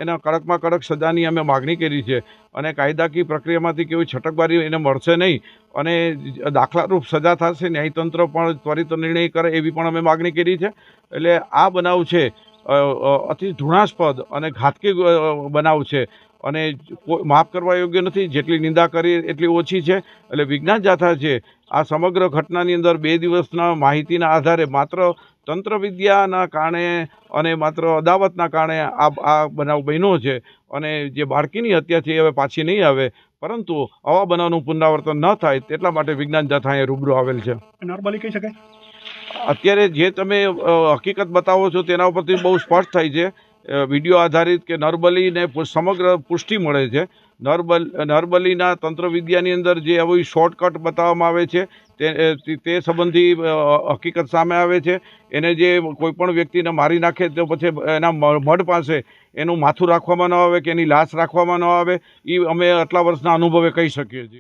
એના કડકમાં કડક સજાની અમે માગણી કરી છે અને કાયદાકીય પ્રક્રિયામાંથી કેવી છટકબારી એને મળશે નહીં અને દાખલારૂપ સજા થશે. ન્યાયતંત્ર પણ ત્વરિત નિર્ણય કરે એવી પણ અમે માગણી કરી છે. એટલે આ બનાવ છે અતિ ઘૃણાસ્પદ અને ઘાતકી બનાવ છે અને માફ કરવા યોગ્ય નથી. જેટલી નિંદા કરી એટલી ઓછી છે. એટલે વિજ્ઞાન જાથા છે આ સમગ્ર ઘટનાની અંદર 2 દિવસના માહિતીના આધારે માત્ર તંત્રવિદ્યાના કારણે અને માત્ર અદાવતના કારણે આ બનાવ બન્યો છે અને જે બાળકીની હત્યા છે એ હવે પાછી નહીં આવે, પરંતુ આવા બનાવનું પુનરાવર્તન ન થાય તેટલા માટે વિજ્ઞાન જાથા અહીંયા રૂબરૂ આવેલ છે. નોર્મલી કહી શકાય અત્યારે જે તમે હકીકત બતાવો છો તેના ઉપરથી બહુ સ્પષ્ટ થાય છે વિડીયો આધારિત કે નરબલીને સમગ્ર પુષ્ટિ મળે છે. નરબલીના તંત્રવિદ્યાની અંદર જે આવી શોર્ટકટ બતાવવામાં આવે છે તે સંબંધી હકીકત સામે આવે છે. એને જે કોઈપણ વ્યક્તિને મારી નાખે તો પછી એના મઢ પાસે એનું માથું રાખવામાં ન આવે કે એની લાશ રાખવામાં ન આવે, એ અમે આટલા વર્ષના અનુભવે કહી શકીએ છીએ.